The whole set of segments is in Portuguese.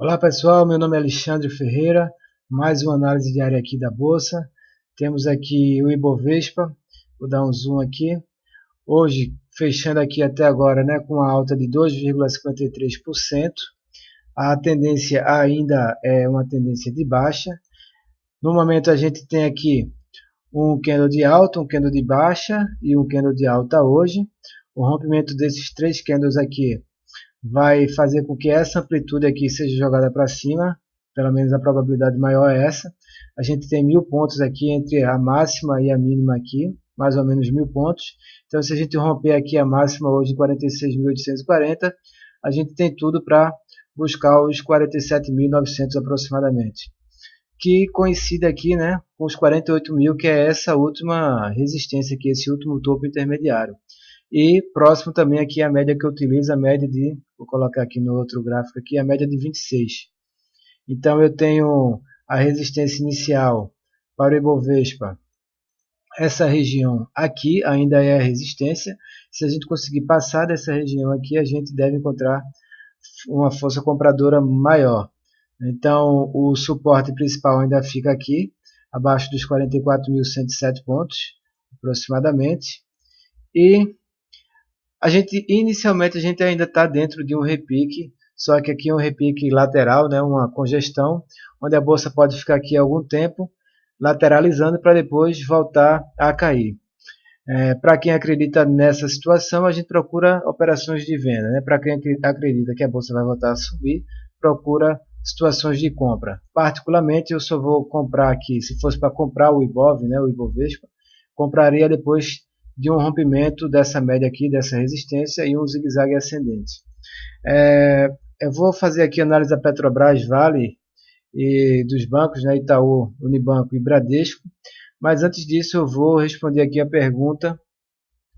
Olá pessoal, meu nome é Alexandre Ferreira, mais uma análise diária aqui da Bolsa. Temos aqui o Ibovespa, vou dar um zoom aqui. Hoje, fechando aqui até agora, né, com uma alta de 2,53%. A tendência ainda é uma tendência de baixa. No momento a gente tem aqui um candle de alta, um candle de baixa e um candle de alta hoje. O rompimento desses três candles aqui vai fazer com que essa amplitude aqui seja jogada para cima, pelo menos a probabilidade maior é essa. A gente tem 1000 pontos aqui entre a máxima e a mínima aqui, mais ou menos 1000 pontos. Então se a gente romper aqui a máxima hoje em 46.840, a gente tem tudo para buscar os 47.900 aproximadamente, que coincide aqui, né, com os 48.000, que é essa última resistência aqui, esse último topo intermediário. E próximo também aqui a média que eu utilizo, a média de, vou colocar aqui no outro gráfico aqui, a média de 26. Então eu tenho a resistência inicial para o Ibovespa. Essa região aqui ainda é a resistência. Se a gente conseguir passar dessa região aqui, a gente deve encontrar uma força compradora maior. Então o suporte principal ainda fica aqui, abaixo dos 44.107 pontos, aproximadamente. E inicialmente a gente ainda está dentro de um repique, só que aqui é um repique lateral, né, uma congestão, onde a bolsa pode ficar aqui algum tempo lateralizando para depois voltar a cair. Para quem acredita nessa situação, a gente procura operações de venda, né? Para quem acredita que a bolsa vai voltar a subir, procura situações de compra. Particularmente, eu só vou comprar aqui, se fosse para comprar o Ibov, né, o Ibovespa, compraria depois de um rompimento dessa média aqui, dessa resistência, e um zigue-zague ascendente. Eu vou fazer aqui análise da Petrobras, Vale e dos bancos, né, Itaú, Unibanco e Bradesco, mas antes disso eu vou responder aqui a pergunta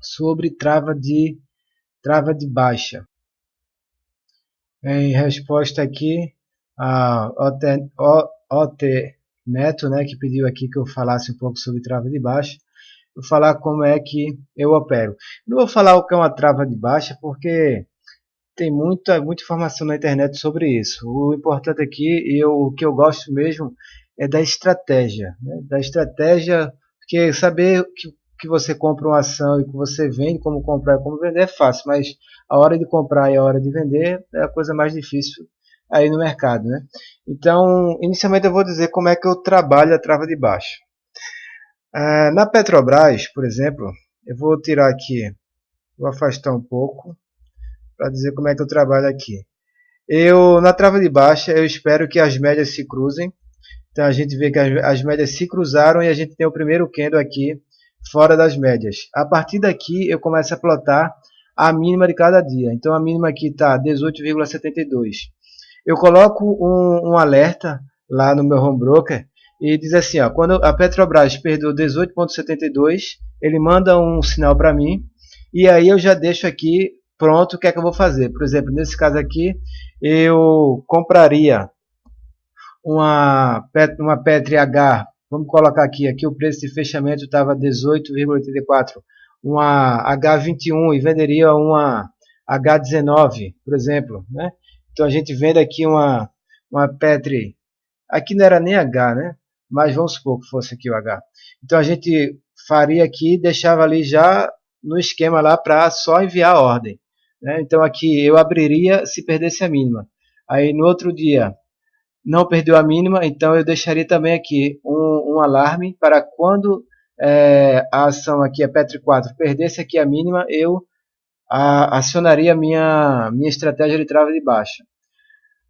sobre trava de baixa. Em resposta aqui a OT Neto, né, que pediu aqui que eu falasse um pouco sobre trava de baixa. Vou falar como é que eu opero. Não vou falar o que é uma trava de baixa, porque tem muita informação na internet sobre isso. O importante aqui, o que eu gosto mesmo, é da estratégia. Né? Da estratégia, porque saber que você compra uma ação e que você vende, como comprar e como vender é fácil, mas a hora de comprar e a hora de vender é a coisa mais difícil aí no mercado. Né? Então, inicialmente eu vou dizer como é que eu trabalho a trava de baixa. Na Petrobras, por exemplo, eu vou tirar aqui, vou afastar um pouco para dizer como é que eu trabalho aqui. Na trava de baixa, eu espero que as médias se cruzem. Então a gente vê que as médias se cruzaram e a gente tem o primeiro candle aqui fora das médias. A partir daqui eu começo a plotar a mínima de cada dia. Então a mínima aqui está 18,72. Eu coloco um alerta lá no meu home broker e diz assim, ó, quando a Petrobras perdeu 18,72, ele manda um sinal para mim e aí eu já deixo aqui pronto o que é que eu vou fazer. Por exemplo, nesse caso aqui, eu compraria uma Petri H, vamos colocar aqui o preço de fechamento estava 18,84, uma H21 e venderia uma H19, por exemplo, né? Então a gente vende aqui uma Petri, aqui não era nem H, né? Mas vamos supor que fosse aqui o H. Então a gente faria aqui, deixava ali já no esquema lá para só enviar a ordem. Né? Então aqui eu abriria se perdesse a mínima. Aí no outro dia não perdeu a mínima, então eu deixaria também aqui um alarme para quando a ação aqui, a Petri 4, perdesse aqui a mínima, eu acionaria a minha estratégia de trava de baixa.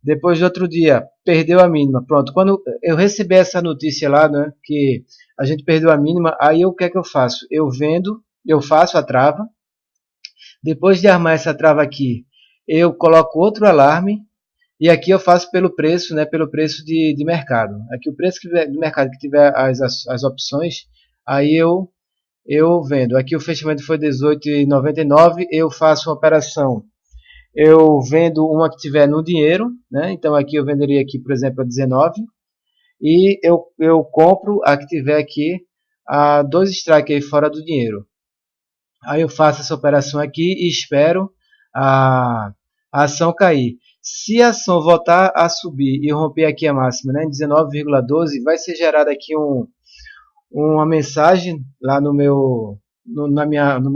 Depois do outro dia, perdeu a mínima. Pronto, quando eu receber essa notícia lá, né, que a gente perdeu a mínima, aí o que é que eu faço? Eu vendo, eu faço a trava. Depois de armar essa trava aqui, eu coloco outro alarme. E aqui eu faço pelo preço, né, pelo preço de mercado. Aqui o preço do mercado que tiver as opções, aí eu vendo. Aqui o fechamento foi 18,99, eu faço uma operação. Eu vendo uma que tiver no dinheiro, né? Então aqui eu venderia aqui, por exemplo, a 19 e eu compro a que tiver aqui a 2 strike aí fora do dinheiro. Aí eu faço essa operação aqui e espero a ação cair. Se a ação voltar a subir e romper aqui a máxima, né, em 19,12, vai ser gerada aqui uma mensagem lá no meu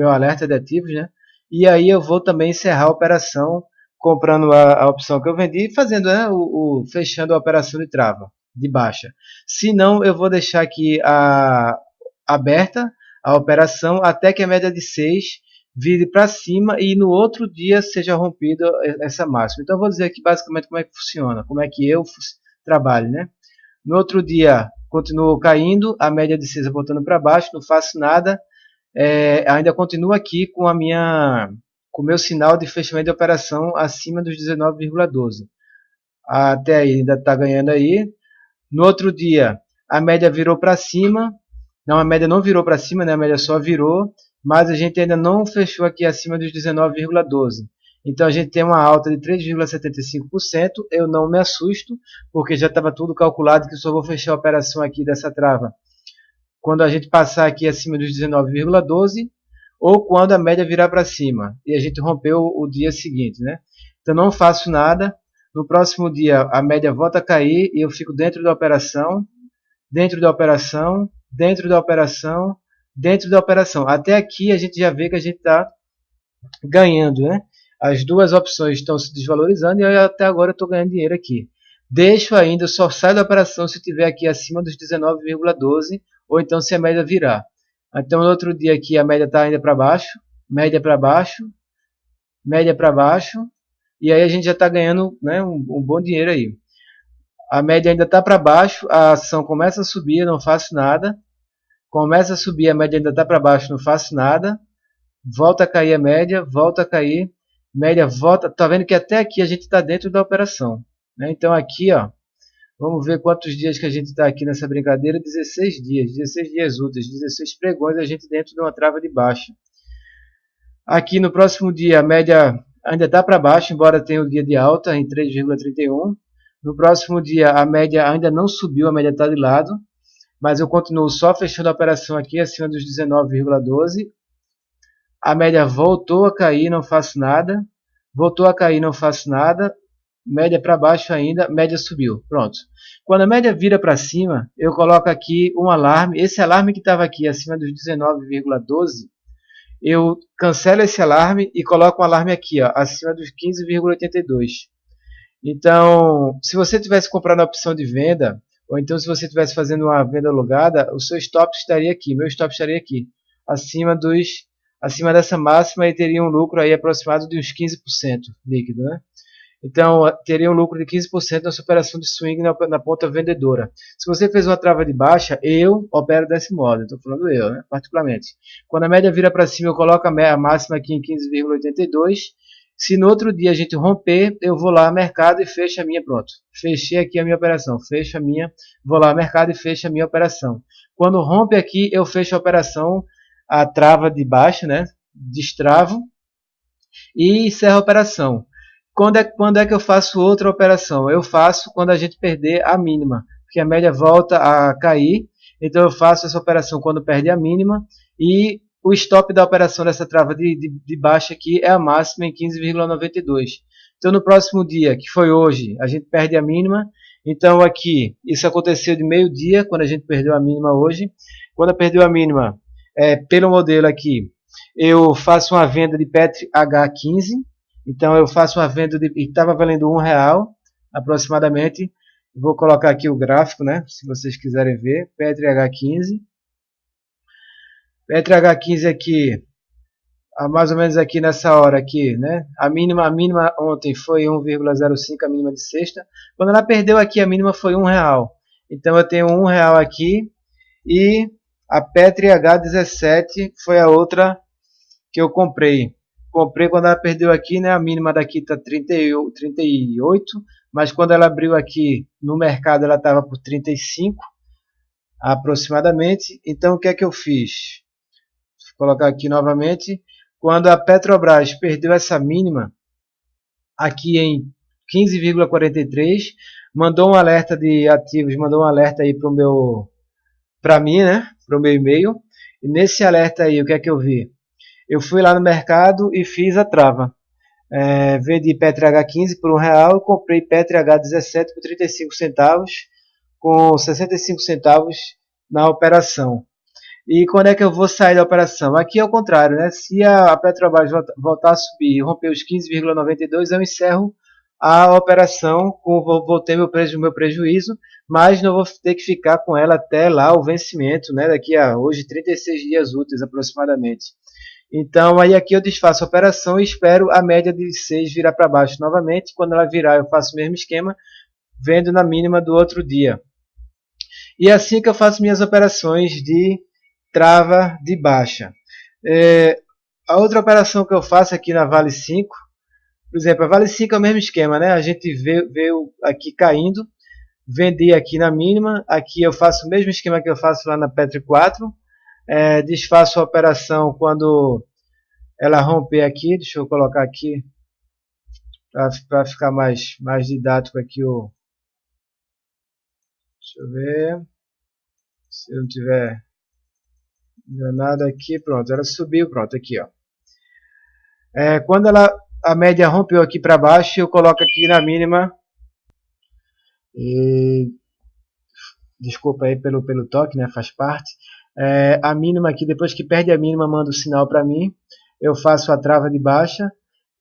alerta de ativos, né? E aí eu vou também encerrar a operação comprando a opção que eu vendi e fazendo, né, fechando a operação de trava de baixa. Se não, eu vou deixar aqui aberta a operação até que a média de 6 vire para cima e no outro dia seja rompida essa máxima. Então eu vou dizer aqui basicamente como é que funciona, como é que eu trabalho, né? No outro dia continuo caindo, a média de 6 voltando para baixo, não faço nada, ainda continuo aqui com com o meu sinal de fechamento de operação acima dos 19,12. Até aí ainda está ganhando aí. No outro dia a média virou para cima, não, a média não virou para cima, né? A média só virou, mas a gente ainda não fechou aqui acima dos 19,12. Então a gente tem uma alta de 3,75%. Eu não me assusto, porque já estava tudo calculado que só vou fechar a operação aqui dessa trava quando a gente passar aqui acima dos 19,12 ou quando a média virar para cima e a gente rompeu o dia seguinte, né? Então não faço nada. No próximo dia a média volta a cair e eu fico dentro da operação, dentro da operação, dentro da operação, dentro da operação. Até aqui a gente já vê que a gente está ganhando, né? As duas opções estão se desvalorizando e eu, até agora estou ganhando dinheiro aqui. Deixo ainda, só saio da operação se estiver aqui acima dos 19,12 ou então se a média virar. Então no outro dia aqui a média está ainda para baixo, média para baixo, média para baixo, e aí a gente já está ganhando, né, um bom dinheiro aí. A média ainda está para baixo, a ação começa a subir, eu não faço nada. Começa a subir, a média ainda está para baixo, não faço nada. Volta a cair a média, volta a cair, média volta. Tá vendo que até aqui a gente está dentro da operação, né? Então aqui, ó, vamos ver quantos dias que a gente está aqui nessa brincadeira. 16 dias, 16 dias úteis, 16 pregões a gente dentro de uma trava de baixa. Aqui no próximo dia a média ainda está para baixo, embora tenha o dia de alta em 3,31. No próximo dia a média ainda não subiu, a média está de lado, mas eu continuo só fechando a operação aqui acima dos 19,12. A média voltou a cair, não faço nada. Voltou a cair, não faço nada. Média para baixo ainda, média subiu. Pronto. Quando a média vira para cima, eu coloco aqui um alarme. Esse alarme que estava aqui acima dos 19,12, eu cancelo esse alarme e coloco um alarme aqui, ó, acima dos 15,82. Então, se você tivesse comprado a opção de venda, ou então se você estivesse fazendo uma venda alugada, o seu stop estaria aqui, meu stop estaria aqui, acima dessa máxima, e teria um lucro aí aproximado de uns 15% líquido, né? Então, teria um lucro de 15% na sua operação de swing na ponta vendedora. Se você fez uma trava de baixa, eu opero desse modo. Estou falando eu, né? Particularmente. Quando a média vira para cima, eu coloco a máxima aqui em 15,82. Se no outro dia a gente romper, eu vou lá ao mercado e fecho a minha, pronto. Fechei aqui a minha operação. Fecho a minha, vou lá ao mercado e fecho a minha operação. Quando rompe aqui, eu fecho a operação, a trava de baixo, né? Destravo e encerro a operação. Quando é que eu faço outra operação? Eu faço quando a gente perder a mínima, porque a média volta a cair. Então eu faço essa operação quando perde a mínima e o stop da operação dessa trava de baixa aqui é a máxima em 15,92. Então no próximo dia, que foi hoje, a gente perde a mínima. Então aqui, isso aconteceu de meio-dia, quando a gente perdeu a mínima hoje. Quando perdeu a mínima, pelo modelo aqui, eu faço uma venda de Petri H15. Então eu faço uma venda de, estava valendo R$1 aproximadamente. Vou colocar aqui o gráfico, né? Se vocês quiserem ver, Petri H15. Petri H15 aqui, mais ou menos aqui nessa hora aqui, né? A mínima ontem foi 1,05, a mínima de sexta. Quando ela perdeu aqui, a mínima foi R$1. Então eu tenho R$1 aqui e a Petri H17 foi a outra que eu comprei. Comprei quando ela perdeu aqui, né? A mínima daqui está 38, mas quando ela abriu aqui no mercado ela estava por 35 aproximadamente. Então o que é que eu fiz? Vou colocar aqui novamente. Quando a Petrobras perdeu essa mínima aqui em 15,43, mandou um alerta de ativos, mandou um alerta aí para mim, né? Para o meu e-mail. E nesse alerta aí, o que é que eu vi? Eu fui lá no mercado e fiz a trava. Vendi Petri H15 por R$1 e comprei Petri H17 por 35 centavos, com 65 centavos na operação. E quando é que eu vou sair da operação? Aqui é o contrário, né? Se a Petrobras voltar a subir e romper os 15,92, eu encerro a operação, vou ter meu prejuízo, mas não vou ter que ficar com ela até lá o vencimento, né? Daqui a hoje 36 dias úteis aproximadamente. Então aí aqui eu desfaço a operação e espero a média de 6 virar para baixo novamente. Quando ela virar eu faço o mesmo esquema, vendo na mínima do outro dia. E é assim que eu faço minhas operações de trava de baixa. A outra operação que eu faço aqui na Vale 5, por exemplo, a Vale 5 é o mesmo esquema, né? A gente veio aqui caindo, vendi aqui na mínima, aqui eu faço o mesmo esquema que eu faço lá na Petri 4, desfaço a operação quando ela romper aqui, deixa eu colocar aqui para ficar mais didático aqui deixa eu ver se eu não tiver enganado aqui, pronto, ela subiu, pronto, aqui ó. Quando a média rompeu aqui para baixo, eu coloco aqui na mínima, desculpa aí pelo toque, né, faz parte. A mínima aqui, depois que perde a mínima, manda o sinal para mim, eu faço a trava de baixa,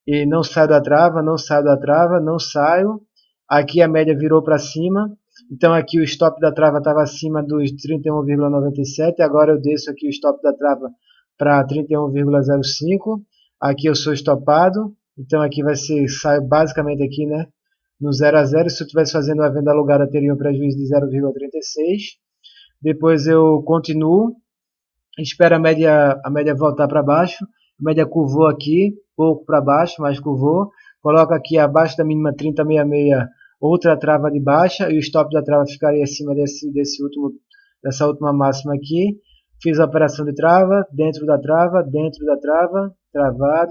e não saio da trava, não saio da trava, não saio. Aqui a média virou para cima, então aqui o stop da trava estava acima dos 31,97, agora eu desço aqui o stop da trava para 31,05, aqui eu sou estopado, então aqui vai ser, saio basicamente aqui, né, no 0 a 0, se eu estivesse fazendo uma venda alugada teria um prejuízo de 0,36, depois eu continuo, espero a média voltar para baixo, a média curvou aqui, pouco para baixo, mas curvou, coloca aqui abaixo da mínima 30,66 outra trava de baixa e o stop da trava ficaria acima dessa última máxima aqui. Fiz a operação de trava, dentro da trava,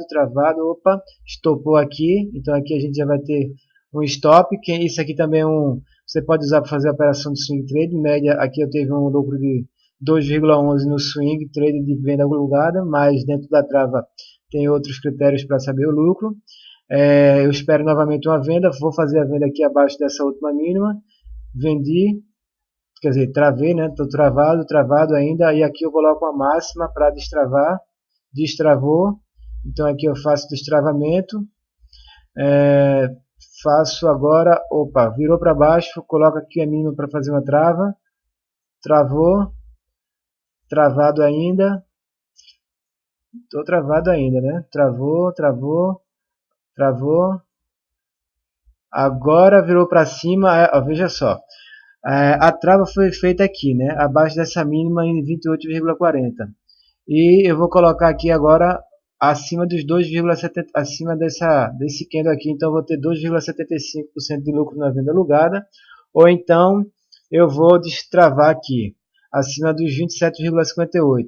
travado, opa, estopou aqui, então aqui a gente já vai ter um stop, isso aqui também é você pode usar para fazer a operação de swing trade, média, aqui eu tive um lucro de 2,11 no swing trade de venda alugada, mas dentro da trava tem outros critérios para saber o lucro. Eu espero novamente uma venda, vou fazer a venda aqui abaixo dessa última mínima, vendi, quer dizer, travei, né? Estou travado ainda, e aqui eu coloco a máxima para destravar, destravou, então aqui eu faço destravamento, faço agora, opa, virou para baixo, coloco aqui a mínima para fazer uma trava, travou, travado ainda, estou travado ainda, né? Travou, agora virou para cima, veja só, a trava foi feita aqui, né? Abaixo dessa mínima em 28,40, e eu vou colocar aqui agora acima dos 2,70, acima desse candle aqui, então eu vou ter 2,75% de lucro na venda alugada, ou então eu vou destravar aqui acima dos 27,58.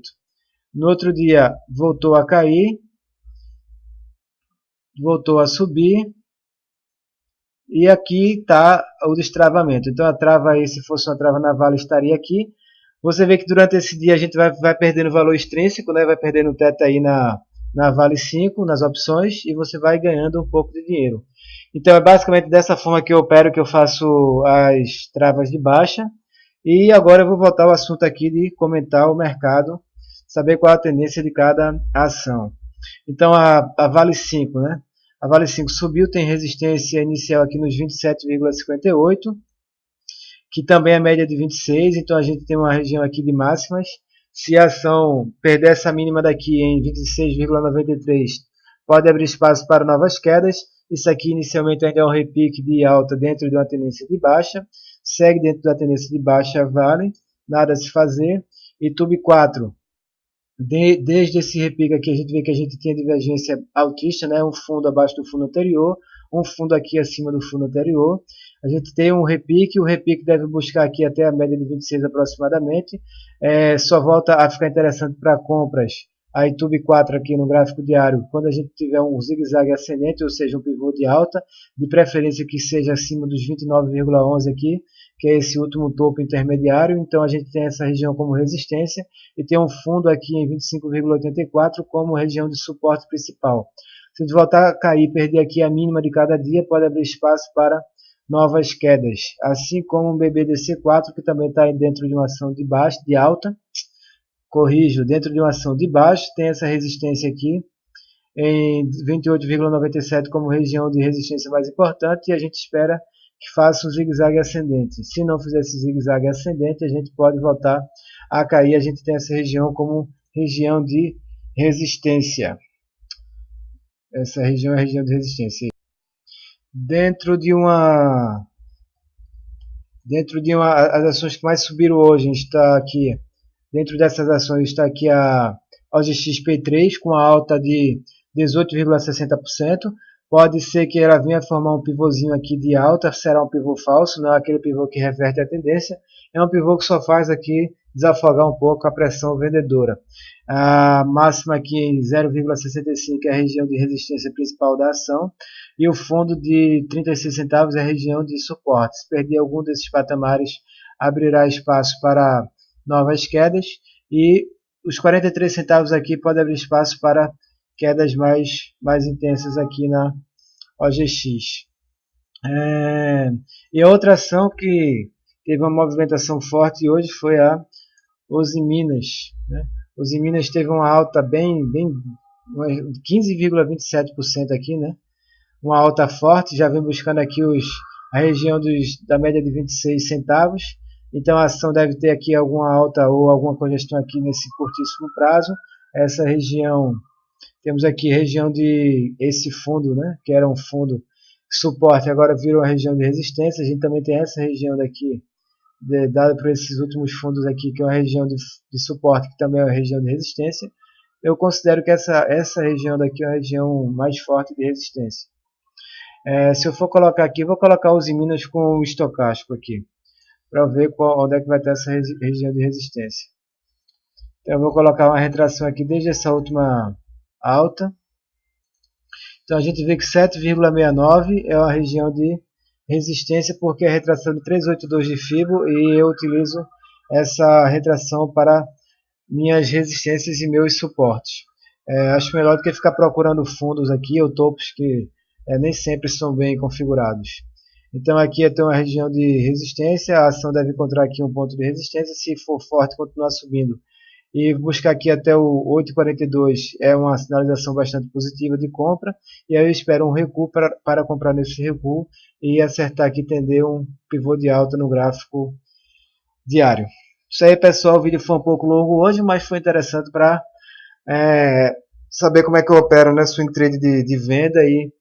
No outro dia voltou a cair, voltou a subir, e aqui está o destravamento. Então a trava aí, se fosse uma trava na Vale, estaria aqui. Você vê que durante esse dia a gente vai perdendo valor extrínseco, né? Vai perdendo teto aí na Vale 5, nas opções, e você vai ganhando um pouco de dinheiro. Então é basicamente dessa forma que eu opero, que eu faço as travas de baixa. E agora eu vou voltar ao assunto aqui de comentar o mercado, saber qual a tendência de cada ação. Então a Vale 5, né? A Vale 5 subiu, tem resistência inicial aqui nos 27,58, que também é média de 26, então a gente tem uma região aqui de máximas. Se a ação perder essa mínima daqui em 26,93, pode abrir espaço para novas quedas. Isso aqui inicialmente ainda é um repique de alta dentro de uma tendência de baixa, segue dentro da tendência de baixa Vale, nada a se fazer. E Tube 4, desde esse repique aqui a gente vê que a gente tinha divergência altista, né? Um fundo abaixo do fundo anterior, um fundo aqui acima do fundo anterior. A gente tem um repique, o repique deve buscar aqui até a média de 26 aproximadamente. Só volta a ficar interessante para compras a YouTube 4 aqui no gráfico diário, quando a gente tiver um zigue-zague ascendente, ou seja, um pivô de alta, de preferência que seja acima dos 29,11 aqui, que é esse último topo intermediário. Então a gente tem essa região como resistência e tem um fundo aqui em 25,84 como região de suporte principal. Se voltar a cair, perder aqui a mínima de cada dia, pode abrir espaço para novas quedas, assim como o BBDC4, que também está dentro de uma ação de baixa, de alta, corrijo, dentro de uma ação de baixo, tem essa resistência aqui em 28,97 como região de resistência mais importante, e a gente espera que faça um zigue-zague ascendente. Se não fizer esse zigue-zague ascendente, a gente pode voltar a cair. A gente tem essa região como região de resistência. Essa região é a região de resistência. Dentro de uma as ações que mais subiram hoje está aqui. Dentro dessas ações está aqui a OGXP3 com a alta de 18,60%. Pode ser que ela venha formar um pivôzinho aqui de alta, será um pivô falso, não é aquele pivô que reverte a tendência. É um pivô que só faz aqui desafogar um pouco a pressão vendedora. A máxima aqui em 0,65 é a região de resistência principal da ação. E o fundo de 36 centavos é a região de suporte. Se perder algum desses patamares, abrirá espaço para novas quedas. E os 43 centavos aqui pode abrir espaço para quedas mais intensas aqui na OGX. E outra ação que teve uma movimentação forte hoje foi a Usiminas. Né? Usiminas teve uma alta bem 15,27% aqui, né? Uma alta forte, já vem buscando aqui a região da média de 26 centavos. Então a ação deve ter aqui alguma alta ou alguma congestão aqui nesse curtíssimo prazo. Essa região, temos aqui a região de esse fundo, né, que era um fundo suporte, agora virou uma região de resistência. A gente também tem essa região daqui, dada por esses últimos fundos aqui, que é uma região de suporte, que também é uma região de resistência. Eu considero que essa região daqui é uma região mais forte de resistência. Se eu for colocar aqui, vou colocar os Minas com o estocástico aqui, para ver onde é que vai ter essa região de resistência. Então eu vou colocar uma retração aqui desde essa última alta. Então a gente vê que 7,69 é uma região de resistência, porque é a retração de 382 de Fibo, e eu utilizo essa retração para minhas resistências e meus suportes. Acho melhor do que ficar procurando fundos aqui ou topos que nem sempre são bem configurados. Então aqui eu tenho uma região de resistência, a ação deve encontrar aqui um ponto de resistência, se for forte continuar subindo. E buscar aqui até o 8,42 é uma sinalização bastante positiva de compra, e aí eu espero um recuo para comprar nesse recuo e acertar aqui, tender um pivô de alta no gráfico diário. Isso aí, pessoal, o vídeo foi um pouco longo hoje, mas foi interessante para saber como é que eu opero, né, swing trade de venda e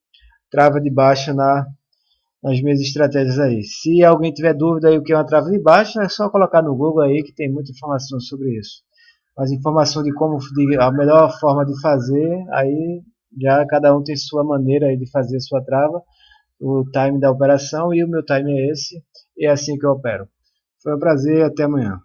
trava de baixa nas minhas estratégias aí. Se alguém tiver dúvida aí o que é uma trava de baixa, é só colocar no Google aí que tem muita informação sobre isso. Mas informação de a melhor forma de fazer, aí já cada um tem sua maneira aí de fazer sua trava, o time da operação, e o meu time é esse, e é assim que eu opero. Foi um prazer, até amanhã.